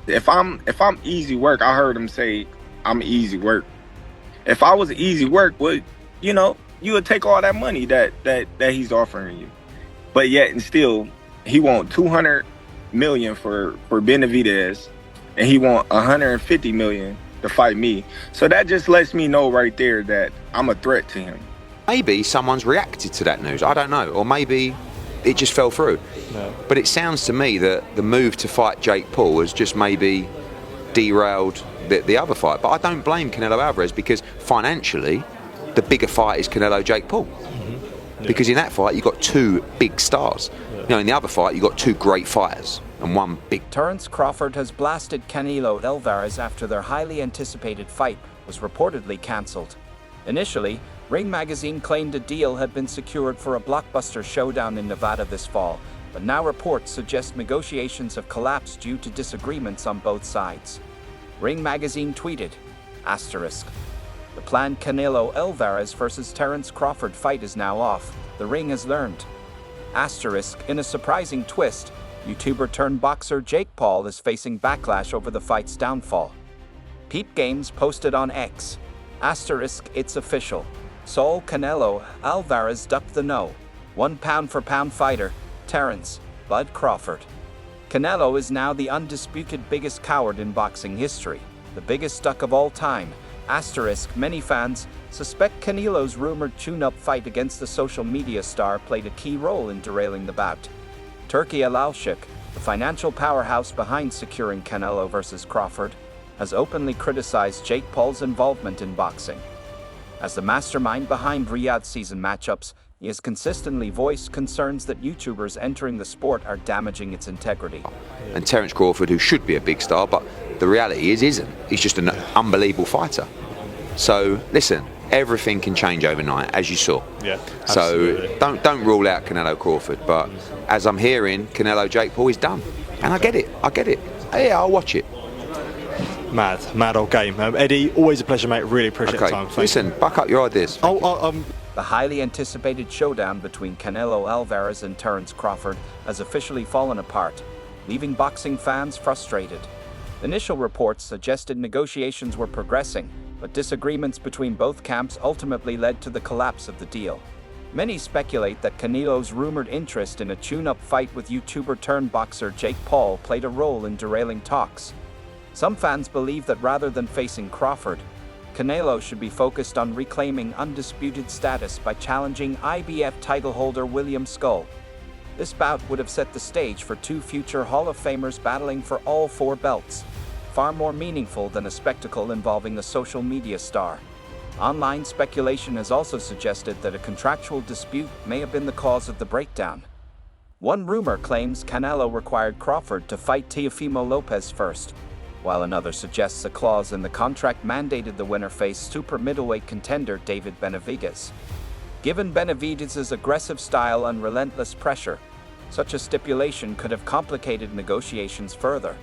If I'm easy work, I heard him say I'm easy work. If I was easy work, you would take all that money that he's offering you. But yet and still, he want 200 million for Benavidez, and he want 150 million to fight me. So that just lets me know right there that I'm a threat to him. Maybe someone's reacted to that news. I don't know, or maybe it just fell through. No. But it sounds to me that the move to fight Jake Paul has just maybe derailed the other fight. But I don't blame Canelo Alvarez, because financially, the bigger fight is Canelo-Jake Paul. Yeah. Because in that fight, you've got two big stars. Yeah. In the other fight, you've got two great fighters and one big. Terence Crawford has blasted Canelo Alvarez after their highly anticipated fight was reportedly cancelled. Initially, Ring Magazine claimed a deal had been secured for a blockbuster showdown in Nevada this fall, but now reports suggest negotiations have collapsed due to disagreements on both sides. Ring Magazine tweeted, asterisk, "The planned Canelo Alvarez versus Terence Crawford fight is now off, the Ring has learned." Asterisk, in a surprising twist, YouTuber-turned-boxer Jake Paul is facing backlash over the fight's downfall. Peep Games posted on X, asterisk, "It's official. Saul Canelo Alvarez ducked the no. 1 pound-for-pound fighter, Terence Bud Crawford." Canelo is now the undisputed biggest coward in boxing history, the biggest duck of all time. Asterisk, many fans suspect Canelo's rumored tune-up fight against the social media star played a key role in derailing the bout. Turki Al-Alshik, the financial powerhouse behind securing Canelo versus Crawford, has openly criticized Jake Paul's involvement in boxing. As the mastermind behind Riyadh season matchups, he has consistently voiced concerns that YouTubers entering the sport are damaging its integrity. And Terence Crawford, who should be a big star, but the reality is isn't. He's just an unbelievable fighter. So listen, everything can change overnight, as you saw. Yeah, so absolutely. don't rule out Canelo Crawford. But as I'm hearing, Canelo Jake Paul is done, and I get it. Yeah, I'll watch it. Mad old game. Eddie, always a pleasure, mate. Really appreciate the time. Listen, buck up your ideas. The highly anticipated showdown between Canelo Alvarez and Terence Crawford has officially fallen apart, leaving boxing fans frustrated. Initial reports suggested negotiations were progressing, but disagreements between both camps ultimately led to the collapse of the deal. Many speculate that Canelo's rumored interest in a tune-up fight with YouTuber-turned-boxer Jake Paul played a role in derailing talks. Some fans believe that rather than facing Crawford, Canelo should be focused on reclaiming undisputed status by challenging IBF title holder William Skull. This bout would have set the stage for two future Hall of Famers battling for all 4 belts, far more meaningful than a spectacle involving a social media star. Online speculation has also suggested that a contractual dispute may have been the cause of the breakdown. One rumor claims Canelo required Crawford to fight Teofimo Lopez first, while another suggests a clause in the contract mandated the winner face super middleweight contender David Benavidez. Given Benavidez's aggressive style and relentless pressure, such a stipulation could have complicated negotiations further.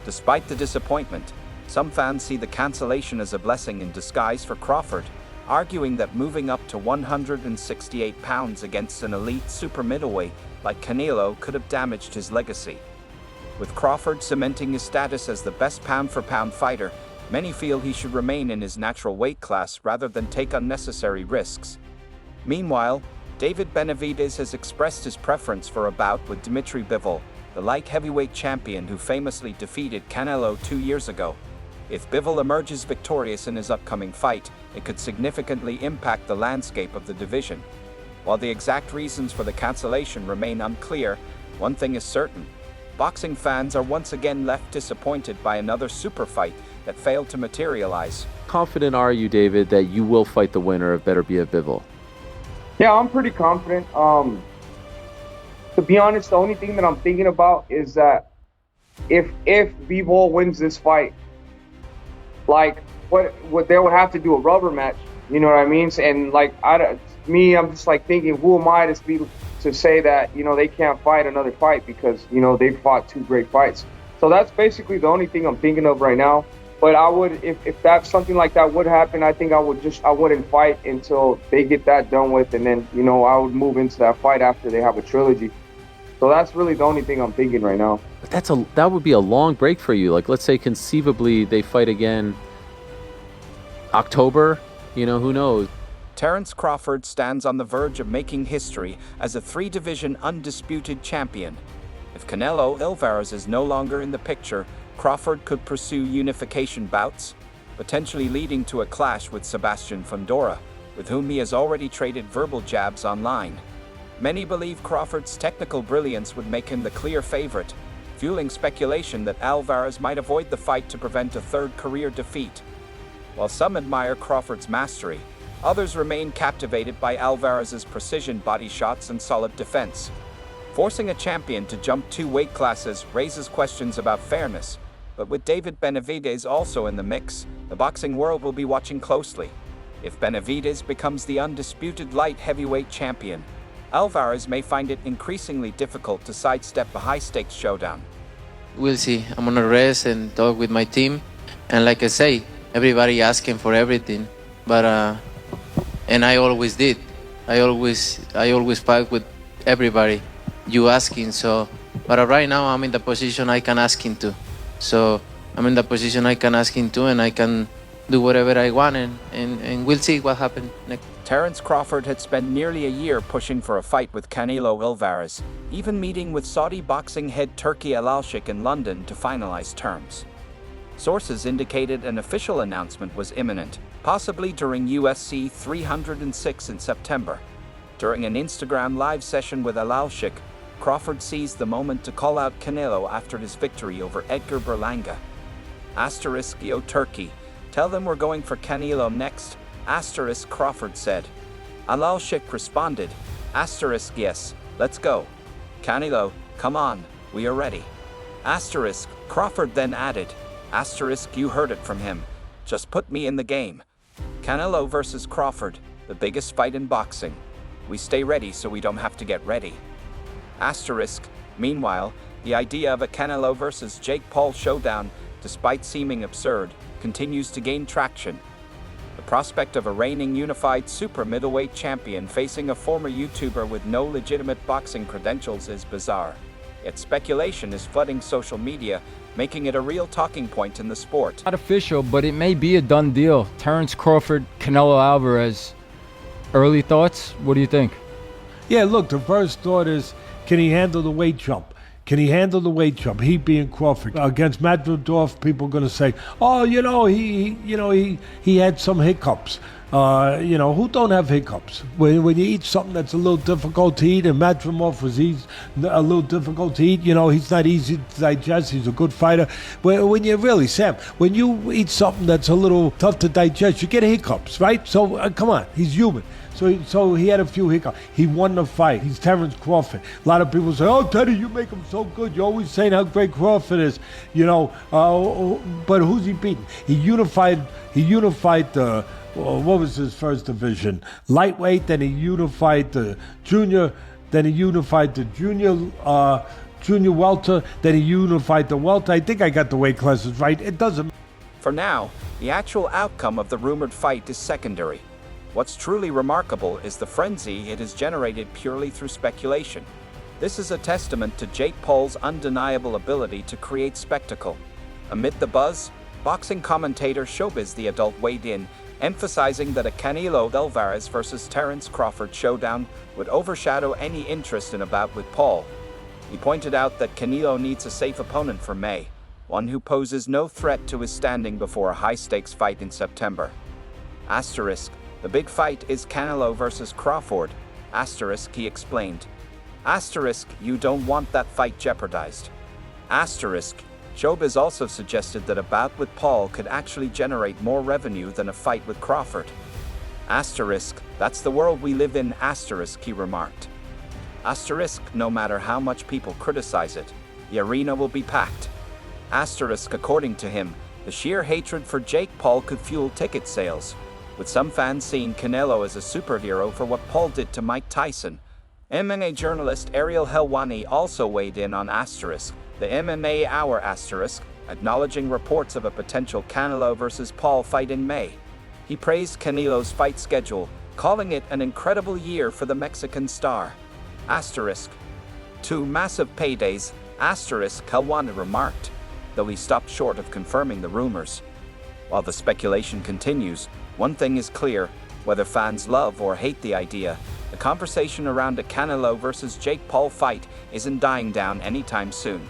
Despite the disappointment, some fans see the cancellation as a blessing in disguise for Crawford, arguing that moving up to 168 pounds against an elite super middleweight like Canelo could have damaged his legacy. With Crawford cementing his status as the best pound-for-pound fighter, many feel he should remain in his natural weight class rather than take unnecessary risks. Meanwhile, David Benavidez has expressed his preference for a bout with Dmitry Bivol, the light heavyweight champion who famously defeated Canelo 2 years ago. If Bivol emerges victorious in his upcoming fight, it could significantly impact the landscape of the division. While the exact reasons for the cancellation remain unclear, one thing is certain: boxing fans are once again left disappointed by another super fight that failed to materialize. Confident are you, David, that you will fight the winner of Better Be a Bivol? Yeah, I'm pretty confident. To be honest, the only thing that I'm thinking about is that if Bivol wins this fight, like what they would have to do a rubber match. You know what I mean? And like I'm just like thinking, who am I to say that they can't fight another fight because they fought 2 great fights. So that's basically the only thing I'm thinking of right now. But I would, if that's something like that would happen, I think I wouldn't fight until they get that done with, and then I would move into that fight after they have a trilogy. So that's really the only thing I'm thinking right now. that would be a long break for you. Like, let's say conceivably they fight again October, who knows? Terence Crawford stands on the verge of making history as a three-division undisputed champion. If Canelo Alvarez is no longer in the picture, Crawford could pursue unification bouts, potentially leading to a clash with Sebastian Fundora, with whom he has already traded verbal jabs online. Many believe Crawford's technical brilliance would make him the clear favorite, fueling speculation that Alvarez might avoid the fight to prevent a third career defeat. While some admire Crawford's mastery, others remain captivated by Alvarez's precision body shots and solid defense. Forcing a champion to jump 2 weight classes raises questions about fairness, but with David Benavidez also in the mix, the boxing world will be watching closely. If Benavidez becomes the undisputed light heavyweight champion, Alvarez may find it increasingly difficult to sidestep a high-stakes showdown. We'll see. I'm gonna rest and talk with my team, and like I say, everybody asking for everything, but and I always did. I always fight with everybody. You asking, so, but right now I'm in the position I can ask him to. So I'm in the position I can ask him to, and I can do whatever I want, and we'll see what happens next. Terence Crawford had spent nearly a year pushing for a fight with Canelo Alvarez, even meeting with Saudi boxing head Turki Alalshik in London to finalize terms. Sources indicated an official announcement was imminent, possibly during UFC 306 in September. During an Instagram live session with Alalshik, Crawford seized the moment to call out Canelo after his victory over Edgar Berlanga. Yo Turkey, tell them we're going for Canelo next, Crawford said. Alalshik responded, yes, let's go. Canelo, come on, we are ready. Crawford then added, you heard it from him, just put me in the game. Canelo versus Crawford, the biggest fight in boxing. We stay ready so we don't have to get ready. Meanwhile, the idea of a Canelo versus Jake Paul showdown, despite seeming absurd, continues to gain traction. The prospect of a reigning unified super middleweight champion facing a former YouTuber with no legitimate boxing credentials is bizarre. Yet speculation is flooding social media, making it a real talking point in the sport. Not official, but it may be a done deal. Terence Crawford, Canelo Alvarez. Early thoughts? What do you think? Yeah, look, the first thought is, can he handle the weight jump? Can he handle the weight jump? He being Crawford against Madridov, people are going to say, "Oh, he had some hiccups." Who don't have hiccups? When you eat something that's a little difficult to eat, and Madrimov was a little difficult to eat. He's not easy to digest. He's a good fighter. When you eat something that's a little tough to digest, you get hiccups, right? So come on, he's human. So he had a few hiccups. He won the fight. He's Terence Crawford. A lot of people say, "Oh, Teddy, you make him so good. You're always saying how great Crawford is." But who's he beating? He unified the. What was his first division? Lightweight. Then he unified the junior. Then he unified the junior welter. Then he unified the welter. I think I got the weight classes right. It doesn't. For now, the actual outcome of the rumored fight is secondary. What's truly remarkable is the frenzy it has generated purely through speculation. This is a testament to Jake Paul's undeniable ability to create spectacle. Amid the buzz, boxing commentator Showbiz the Adult weighed in, emphasizing that a Canelo Alvarez versus Terence Crawford showdown would overshadow any interest in a bout with Paul. He pointed out that Canelo needs a safe opponent for May, one who poses no threat to his standing before a high-stakes fight in September. The big fight is Canelo versus Crawford, he explained. You don't want that fight jeopardized. Showbiz also suggested that a bout with Paul could actually generate more revenue than a fight with Crawford. That's the world we live in, he remarked. No matter how much people criticize it, the arena will be packed. According to him, the sheer hatred for Jake Paul could fuel ticket sales, with some fans seeing Canelo as a superhero for what Paul did to Mike Tyson. MMA journalist Ariel Helwani also weighed in on the MMA Hour acknowledging reports of a potential Canelo versus Paul fight in May. He praised Canelo's fight schedule, calling it an incredible year for the Mexican star. 2 massive paydays, Kelwan remarked, though he stopped short of confirming the rumors. While the speculation continues, one thing is clear: whether fans love or hate the idea, the conversation around a Canelo versus Jake Paul fight isn't dying down anytime soon.